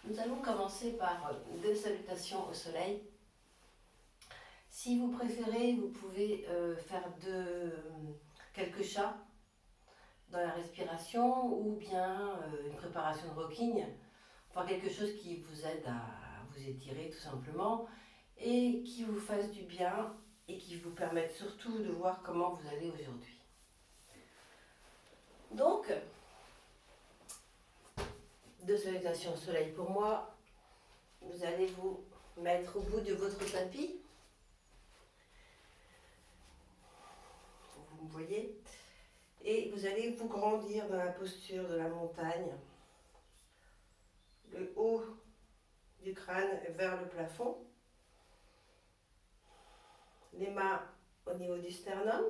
Nous allons commencer par deux salutations au soleil. Si vous préférez, vous pouvez faire quelques chats dans la respiration ou bien une préparation de rocking, enfin quelque chose qui vous aide à vous étirer tout simplement et qui vous fasse du bien et qui vous permette surtout de voir comment vous allez aujourd'hui. Donc, deux salutations au soleil pour moi. Vous allez vous mettre au bout de votre tapis. Vous me voyez. Et vous allez vous grandir dans la posture de la montagne. Le haut du crâne vers le plafond. Les mains au niveau du sternum.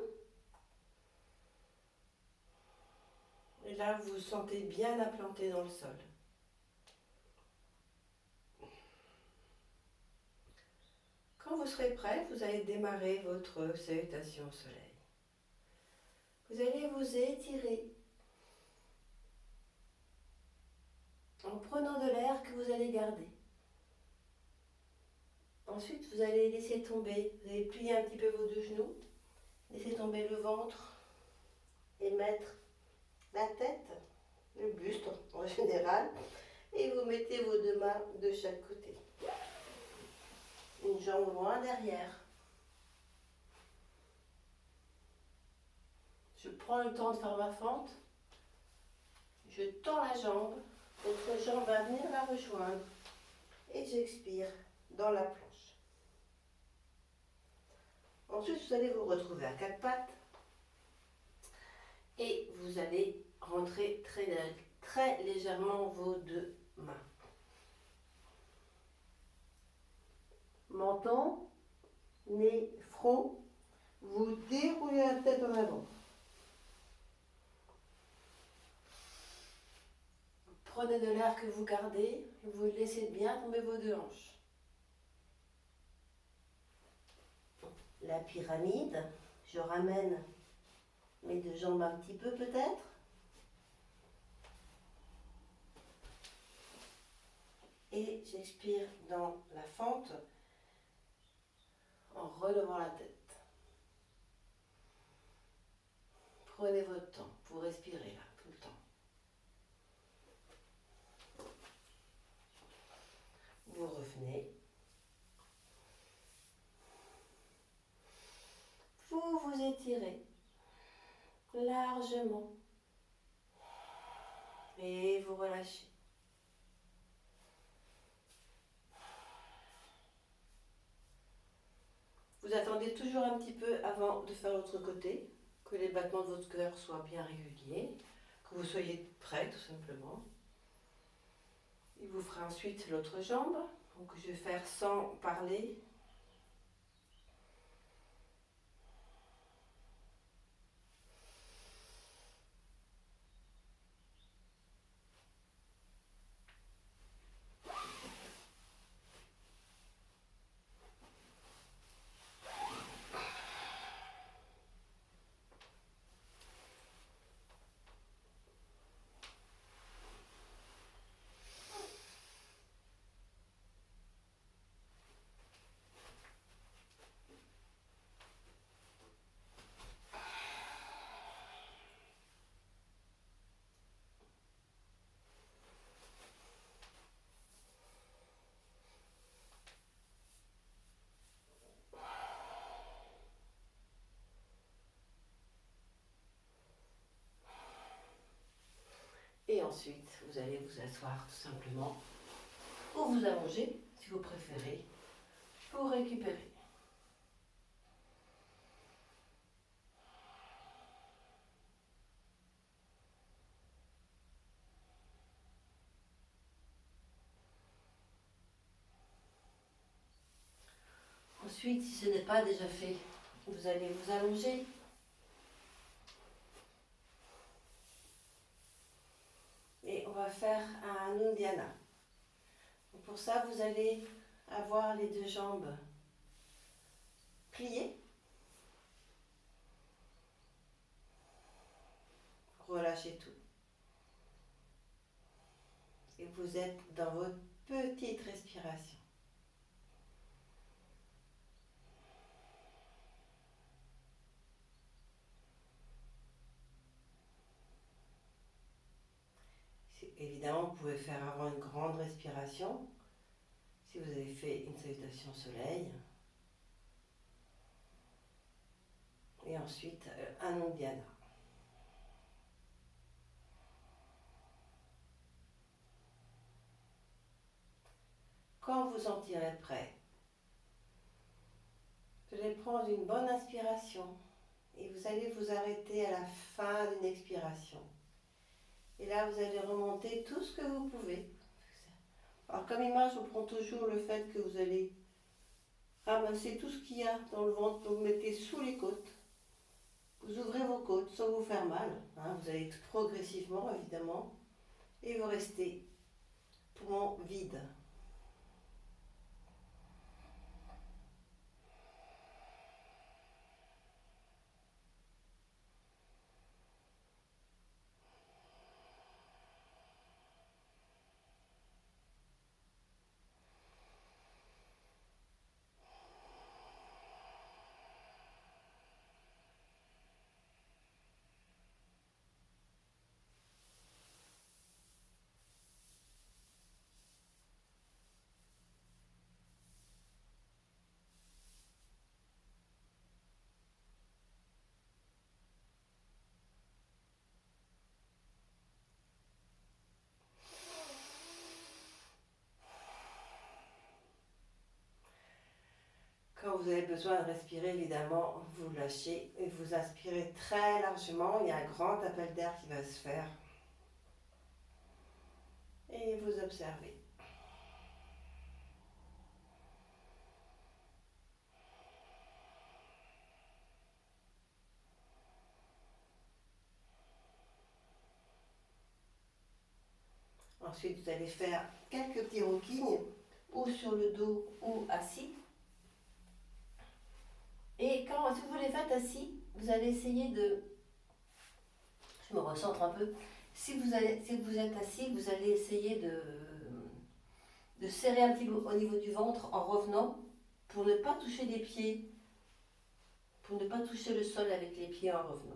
Et là, vous vous sentez bien implanté dans le sol. Quand vous serez prêt, vous allez démarrer votre salutation au soleil. Vous allez vous étirer en prenant de l'air que vous allez garder. Ensuite, vous allez laisser tomber, vous allez plier un petit peu vos deux genoux, laisser tomber le ventre et mettre la tête, le buste en général, et vous mettez vos deux mains de chaque côté. Une jambe loin derrière. Je prends le temps de faire ma fente. Je tends la jambe. Votre jambe va venir la rejoindre. Et j'expire dans la planche. Ensuite, vous allez vous retrouver à quatre pattes. Et vous allez rentrer très légèrement vos deux mains. Menton, nez, front. Vous déroulez la tête en avant. Prenez de l'air que vous gardez et vous laissez bien tomber vos deux hanches. La pyramide, je ramène mes deux jambes un petit peu peut-être. Et j'expire dans la fente en relevant la tête. Prenez votre temps, vous respirez là tout le temps. Vous revenez. Vous vous étirez largement. Et vous relâchez. Vous attendez toujours un petit peu avant de faire l'autre côté, que les battements de votre cœur soient bien réguliers, que vous soyez prêt tout simplement. Il vous fera ensuite l'autre jambe. Donc je vais faire sans parler. Et ensuite, vous allez vous asseoir tout simplement ou vous allonger, si vous préférez, pour récupérer. Ensuite, si ce n'est pas déjà fait, vous allez vous allonger. Et on va faire un Uddiyana. Pour ça, vous allez avoir les deux jambes pliées. Relâchez tout. Et vous êtes dans votre petite respiration. Évidemment, vous pouvez faire avant une grande respiration. Si vous avez fait une salutation au soleil. Et ensuite, un Uddiyana. Quand vous sentirez prêt, vous allez prendre une bonne inspiration et vous allez vous arrêter à la fin d'une expiration. Et là, vous allez remonter tout ce que vous pouvez. Alors, comme image, on prend toujours le fait que vous allez ramasser tout ce qu'il y a dans le ventre, vous mettez sous les côtes. Vous ouvrez vos côtes sans vous faire mal. Vous allez progressivement, évidemment. Et vous restez poumon vide. Quand vous avez besoin de respirer, évidemment, vous lâchez et vous inspirez très largement. Il y a un grand appel d'air qui va se faire. Et vous observez. Ensuite, vous allez faire quelques petits roquignes, ou sur le dos ou assis. Et si vous les faites assis, vous allez essayer de... Je me recentre un peu. Si vous êtes assis, vous allez essayer de serrer un petit peu au niveau du ventre en revenant pour ne pas toucher les pieds, pour ne pas toucher le sol avec les pieds en revenant.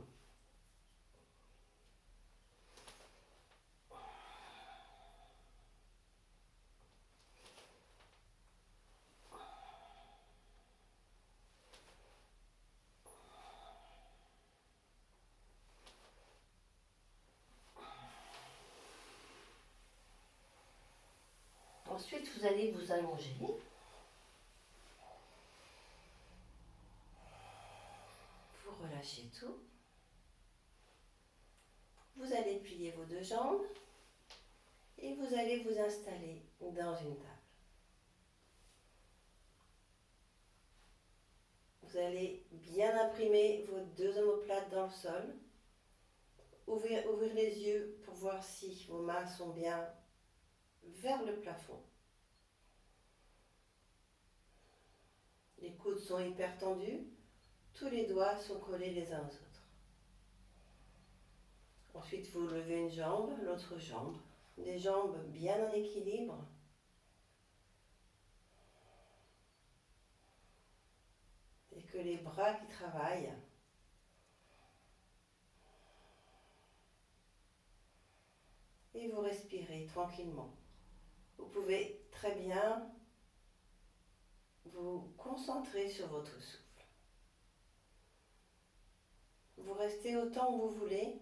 Ensuite, vous allez vous allonger. Vous relâchez tout. Vous allez plier vos deux jambes et vous allez vous installer dans une table. Vous allez bien imprimer vos deux omoplates dans le sol. Ouvrir les yeux pour voir si vos mains sont bien vers le plafond. Les coudes sont hyper tendus. Tous les doigts sont collés les uns aux autres. Ensuite, vous levez une jambe, l'autre jambe. Des jambes bien en équilibre. Et que les bras qui travaillent. Et vous respirez tranquillement. Vous pouvez très bien vous concentrer sur votre souffle. Vous restez autant que vous voulez,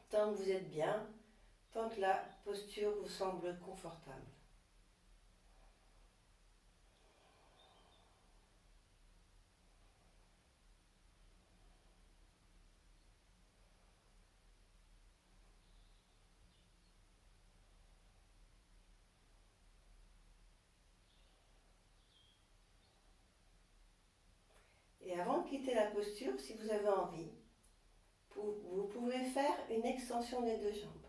tant que vous êtes bien, tant que la posture vous semble confortable. Et avant de quitter la posture, si vous avez envie, vous pouvez faire une extension des deux jambes.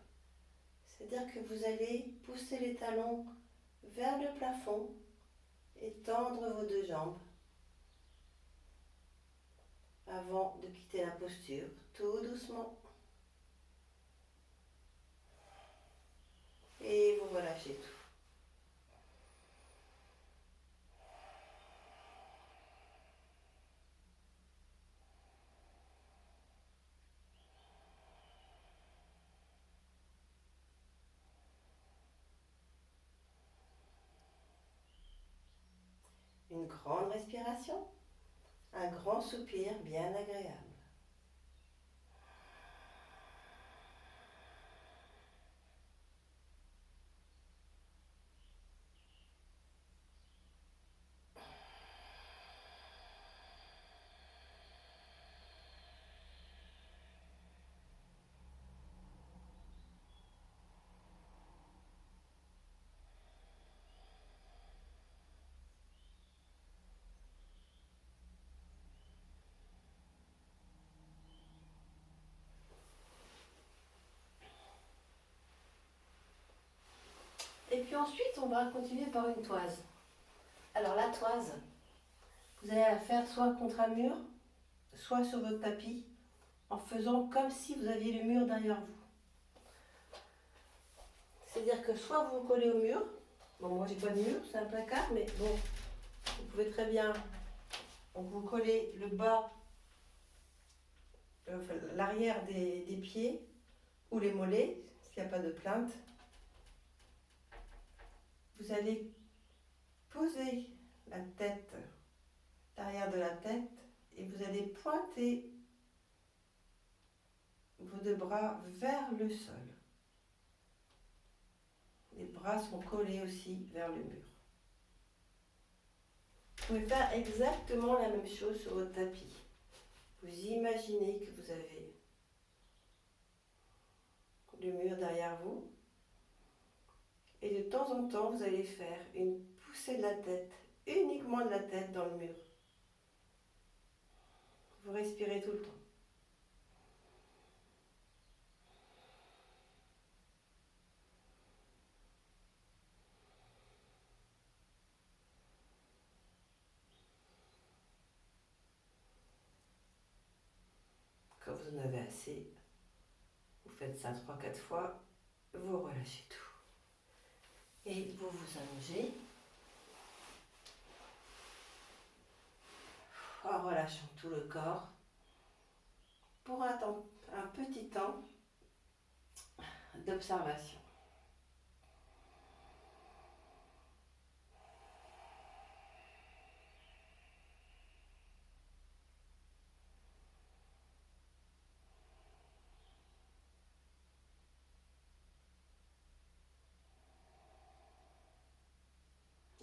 C'est-à-dire que vous allez pousser les talons vers le plafond et tendre vos deux jambes avant de quitter la posture, tout doucement. Et vous relâchez tout. Une grande respiration, un grand soupir bien agréable. Et puis ensuite, on va continuer par une toise. Alors la toise, vous allez la faire soit contre un mur, soit sur votre tapis, en faisant comme si vous aviez le mur derrière vous. C'est-à-dire que soit vous vous collez au mur, bon moi j'ai pas de mur, c'est un placard, mais bon, vous pouvez très bien, donc vous collez le bas, l'arrière des pieds, ou les mollets, s'il n'y a pas de plainte. Vous allez poser la tête, l'arrière de la tête, et vous allez pointer vos deux bras vers le sol. Les bras sont collés aussi vers le mur. Vous pouvez faire exactement la même chose sur votre tapis. Vous imaginez que vous avez le mur derrière vous. Et de temps en temps, vous allez faire une poussée de la tête, uniquement de la tête dans le mur. Vous respirez tout le temps. Quand vous en avez assez, vous faites ça 3-4 fois, vous relâchez tout. Et vous vous allongez en relâchant tout le corps pour un petit temps d'observation.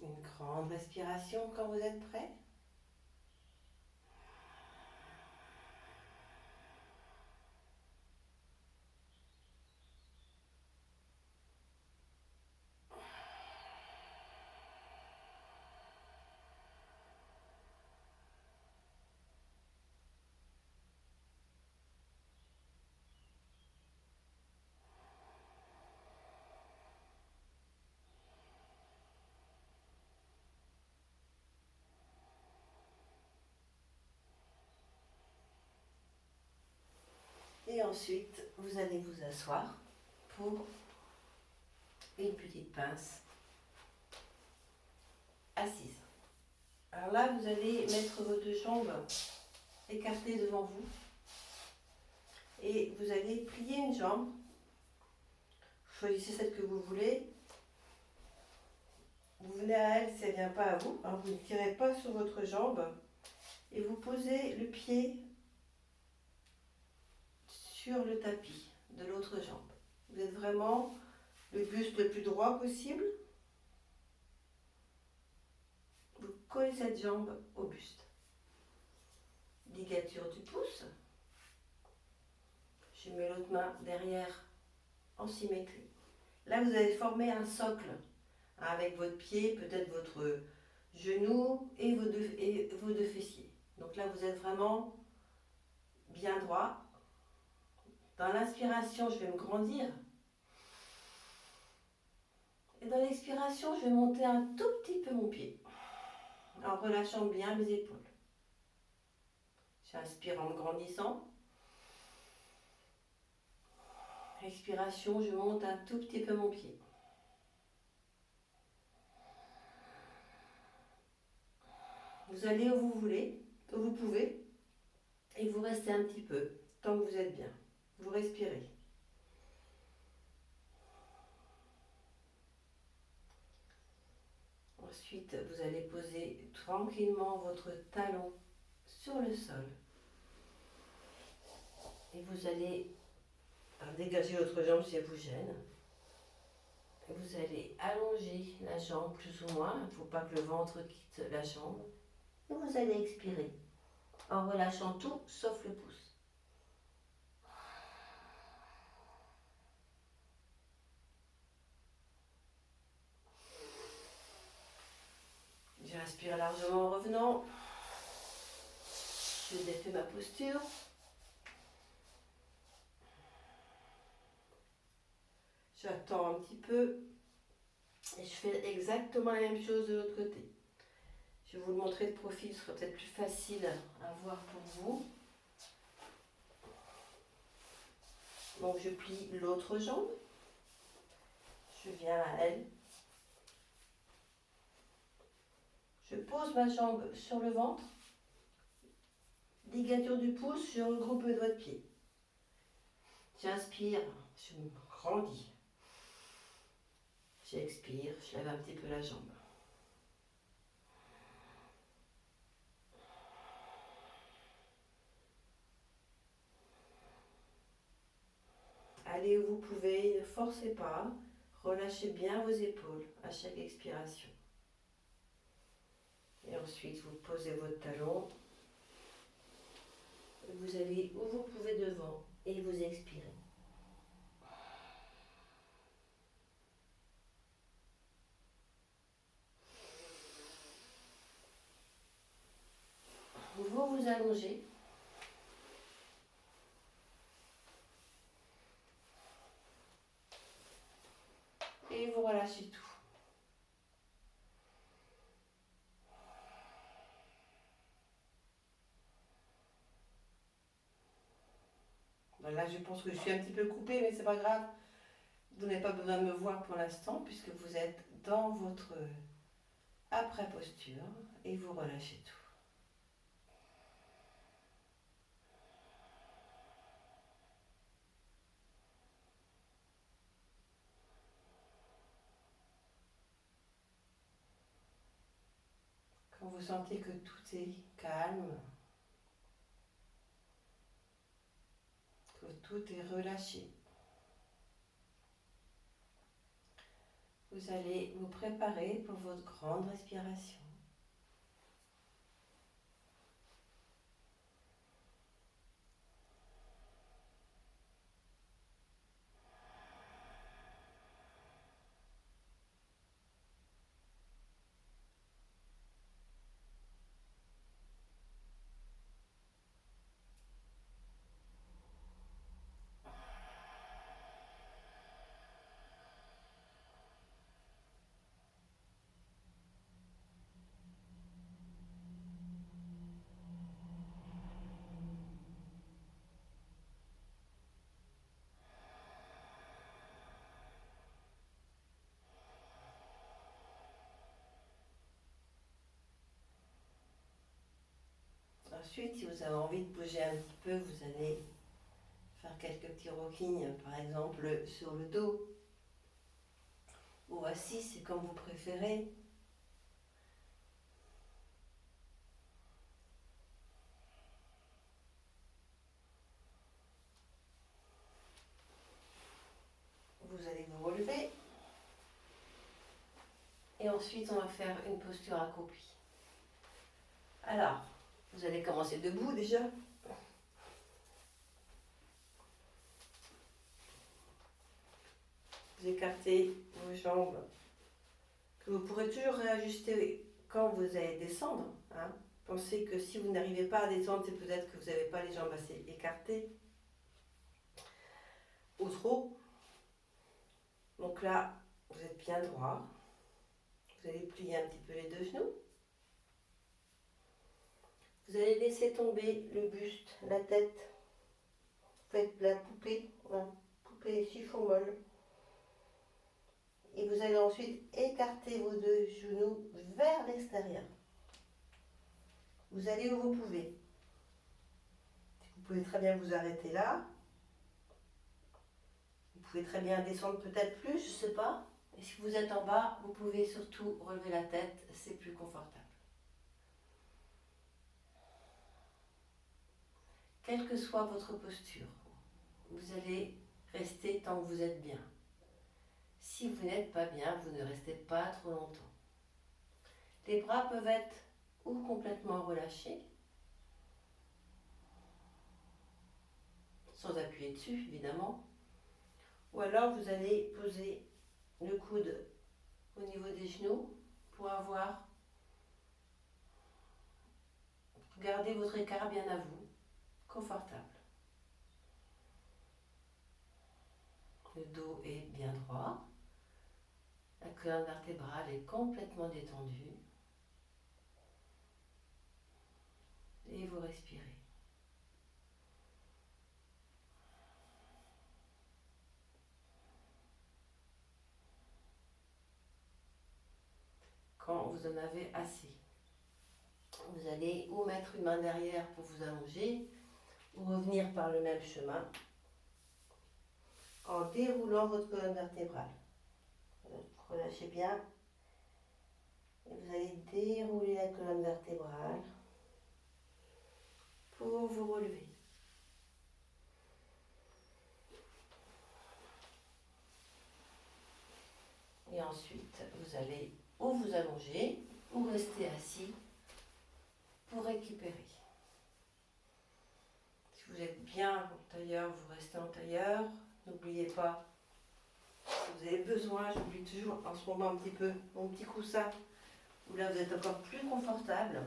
Une grande respiration quand vous êtes prêt. Et ensuite, vous allez vous asseoir pour une petite pince assise. Alors là, vous allez mettre vos deux jambes écartées devant vous et vous allez plier une jambe. Choisissez celle que vous voulez. Vous venez à elle si elle ne vient pas à vous. Hein, vous ne tirez pas sur votre jambe et vous posez le pied sur le tapis de l'autre jambe. Vous êtes vraiment le buste le plus droit possible. Vous collez cette jambe au buste. Ligature du pouce. Je mets l'autre main derrière en symétrie. Là, vous allez former un socle avec votre pied, peut-être votre genou et vos deux fessiers. Donc là, vous êtes vraiment bien droit. Dans l'inspiration, je vais me grandir. Et dans l'expiration, je vais monter un tout petit peu mon pied, en relâchant bien mes épaules. J'inspire en me grandissant. Expiration, je monte un tout petit peu mon pied. Vous allez où vous voulez, où vous pouvez, et vous restez un petit peu, tant que vous êtes bien. Vous respirez. Ensuite, vous allez poser tranquillement votre talon sur le sol. Et vous allez dégager votre jambe si elle vous gêne. Vous allez allonger la jambe plus ou moins. Il ne faut pas que le ventre quitte la jambe. Et vous allez expirer en relâchant tout sauf le pouce. J'inspire largement en revenant. Je défais ma posture. J'attends un petit peu et je fais exactement la même chose de l'autre côté. Je vais vous le montrer de profil, ce sera peut-être plus facile à voir pour vous. Donc je plie l'autre jambe, je viens à elle. Je pose ma jambe sur le ventre, ligature du pouce, je regroupe mes doigts de pied. J'inspire, je me grandis. J'expire, je lève un petit peu la jambe. Allez où vous pouvez, ne forcez pas, relâchez bien vos épaules à chaque expiration. Et ensuite, vous posez votre talon. Vous allez où vous pouvez devant et vous expirez. Vous vous allongez. Et vous relâchez tout. Là, je pense que je suis un petit peu coupée, mais c'est pas grave. Vous n'avez pas besoin de me voir pour l'instant, puisque vous êtes dans votre après-posture et vous relâchez tout. Quand vous sentez que tout est calme, que tout est relâché, vous allez vous préparer pour votre grande respiration. Ensuite, si vous avez envie de bouger un petit peu, vous allez faire quelques petits rockings, par exemple sur le dos ou assis, c'est comme vous préférez. Vous allez vous relever et ensuite on va faire une posture accroupie. Alors, vous allez commencer debout déjà. Vous écartez vos jambes, que vous pourrez toujours réajuster quand vous allez descendre. Pensez que si vous n'arrivez pas à descendre, c'est peut-être que vous n'avez pas les jambes assez écartées ou trop. Donc là, vous êtes bien droit. Vous allez plier un petit peu les deux genoux. Vous allez laisser tomber le buste, la tête. Faites la poupée, poupée chiffon molle. Et vous allez ensuite écarter vos deux genoux vers l'extérieur. Vous allez où vous pouvez. Vous pouvez très bien vous arrêter là. Vous pouvez très bien descendre peut-être plus, je ne sais pas. Et si vous êtes en bas, vous pouvez surtout relever la tête, c'est plus confortable. Quelle que soit votre posture, vous allez rester tant que vous êtes bien. Si vous n'êtes pas bien, vous ne restez pas trop longtemps. Les bras peuvent être ou complètement relâchés, sans appuyer dessus évidemment, ou alors vous allez poser le coude au niveau des genoux pour garder votre écart bien à vous, confortable. Le dos est bien droit, la colonne vertébrale est complètement détendue et vous respirez. Quand vous en avez assez, vous allez ou mettre une main derrière pour vous allonger ou revenir par le même chemin en déroulant votre colonne vertébrale. Relâchez bien et vous allez dérouler la colonne vertébrale pour vous relever. Et ensuite, vous allez ou vous allonger ou rester assis pour récupérer. Si vous êtes bien en tailleur, vous restez en tailleur. N'oubliez pas, si vous avez besoin, j'oublie toujours en ce moment un petit peu mon petit coussin, où là vous êtes encore plus confortable.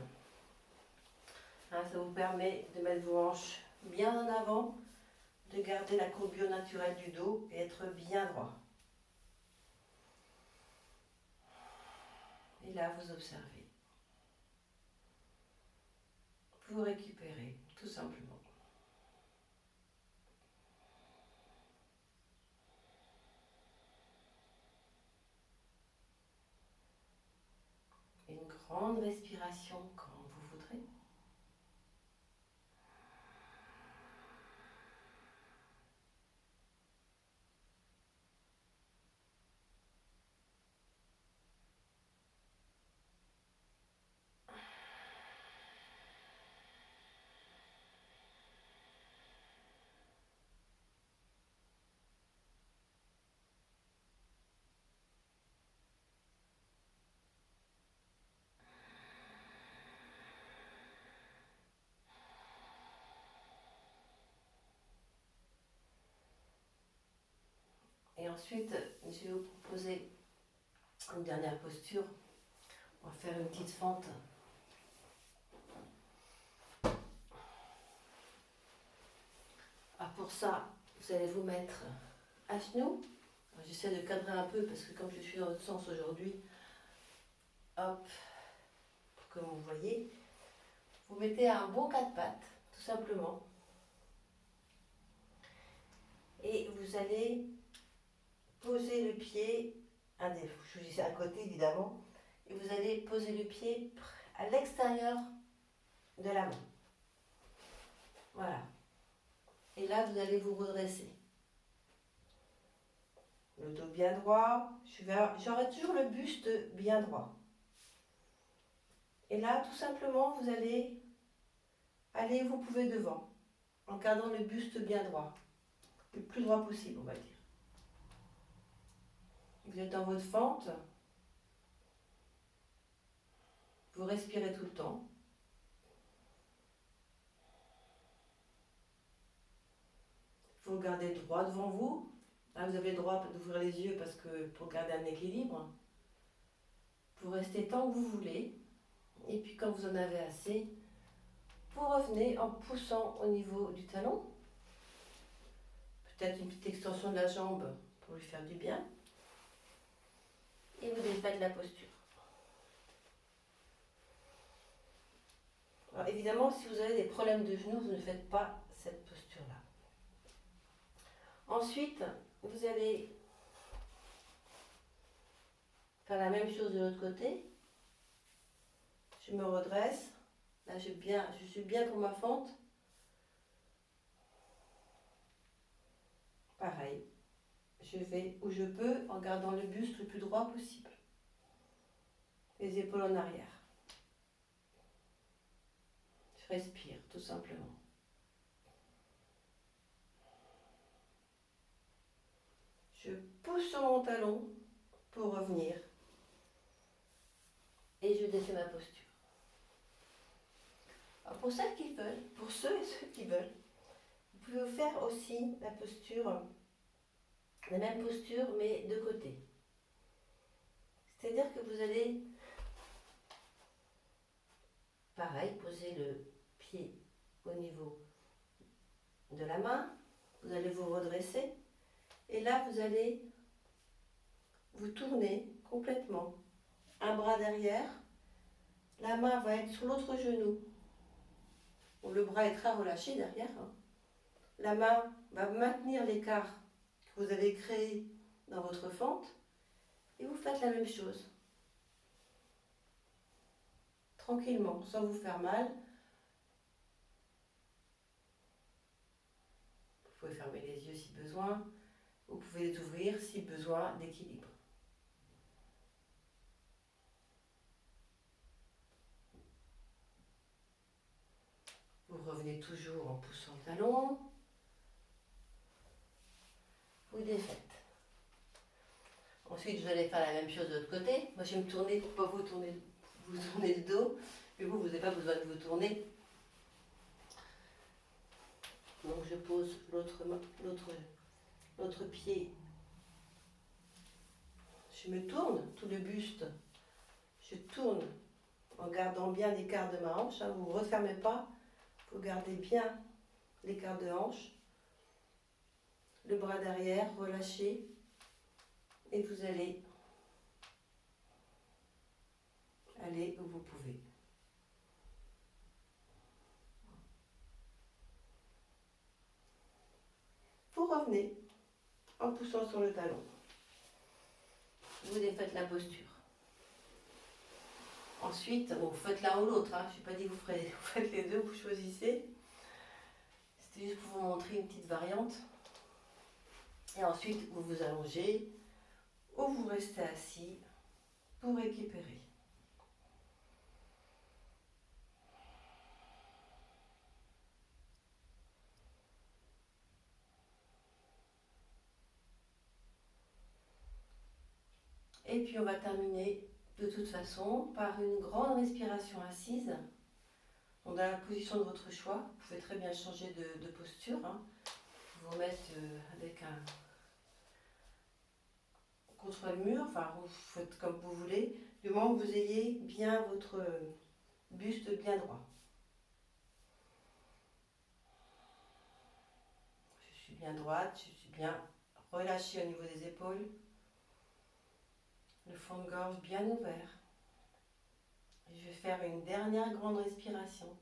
Hein, ça vous permet de mettre vos hanches bien en avant, de garder la courbure naturelle du dos et être bien droit. Et là, vous observez. Vous récupérez, tout simplement. Une grande respiration quand vous voudrez. Et ensuite, je vais vous proposer une dernière posture. On va faire une petite fente. Ah, pour ça, vous allez vous mettre à genoux. J'essaie de cadrer un peu parce que comme je suis dans l'autre sens aujourd'hui, hop, comme vous voyez, vous mettez un bon quatre pattes, tout simplement. Et vous allez poser le pied, je vous dis à côté évidemment, et vous allez poser le pied à l'extérieur de la main. Voilà. Et là, vous allez vous redresser. Le dos bien droit, j'aurai toujours le buste bien droit. Et là, tout simplement, vous allez aller où vous pouvez devant, en gardant le buste bien droit, le plus droit possible, on va dire. Vous êtes dans votre fente, vous respirez tout le temps. Il faut garder droit devant vous. Là, vous avez le droit d'ouvrir les yeux parce que pour garder un équilibre. Vous restez tant que vous voulez. Et puis quand vous en avez assez, vous revenez en poussant au niveau du talon. Peut-être une petite extension de la jambe pour lui faire du bien. Et vous défaites la posture. Alors évidemment, si vous avez des problèmes de genoux, vous ne faites pas cette posture-là. Ensuite, vous allez faire la même chose de l'autre côté. Je me redresse. Là, je suis bien pour ma fente. Pareil. je vais où je peux en gardant le buste le plus droit possible. Les épaules en arrière. Je respire tout simplement. Je pousse sur mon talon pour revenir. Et je défais ma posture. Alors pour celles qui veulent, pour ceux et ceux qui veulent, vous pouvez vous faire aussi la posture, la même posture mais de côté. C'est-à-dire que vous allez, pareil, poser le pied au niveau de la main, vous allez vous redresser et là vous allez vous tourner complètement. Un bras derrière, la main va être sur l'autre genou. Bon, le bras est très relâché derrière. La main va maintenir l'écart que vous avez créé dans votre fente et vous faites la même chose. Tranquillement, sans vous faire mal. Vous pouvez fermer les yeux si besoin. Vous pouvez les ouvrir si besoin d'équilibre. Vous revenez toujours en poussant le talon. Vous défaites. Ensuite, vous allez faire la même chose de l'autre côté. Moi, je vais me tourner pour ne pas vous tourner le dos. Mais vous n'avez pas besoin de vous tourner. Donc, je pose l'autre pied. Je me tourne, tout le buste. Je tourne en gardant bien l'écart de ma hanche. Vous ne refermez pas. Vous gardez bien l'écart de hanche. Le bras derrière, relâché. Et vous allez aller où vous pouvez. Vous revenez en poussant sur le talon. Vous défaites la posture. Ensuite, vous faites l'un ou l'autre. Je n'ai pas dit que vous faites les deux, vous choisissez. C'était juste pour vous montrer une petite variante. Et ensuite, vous vous allongez ou vous restez assis pour récupérer. Et puis on va terminer de toute façon par une grande respiration assise. Donc dans la position de votre choix, vous pouvez très bien changer de posture. Vous mettre avec un contre le mur, enfin vous faites comme vous voulez, du moment que vous ayez bien votre buste bien droit. Je suis bien droite, je suis bien relâchée au niveau des épaules. Le fond de gorge bien ouvert. Et je vais faire une dernière grande respiration.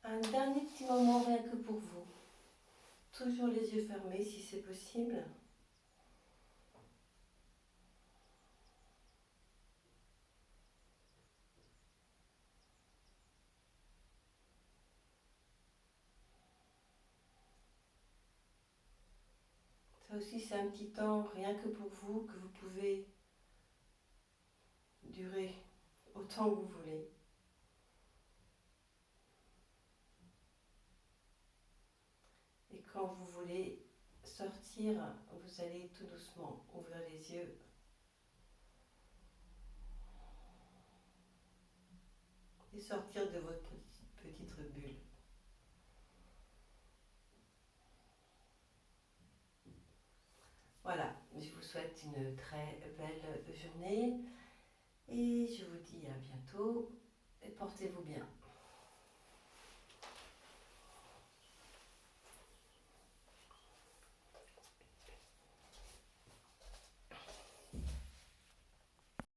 Un dernier petit moment rien que pour vous. Toujours les yeux fermés si c'est possible. Ça aussi c'est un petit temps rien que pour vous que vous pouvez durer autant que vous voulez. Et quand vous voulez sortir, vous allez tout doucement ouvrir les yeux. Et sortir de votre petite bulle. Voilà, je vous souhaite une très belle journée et je vous dis à bientôt et portez-vous bien.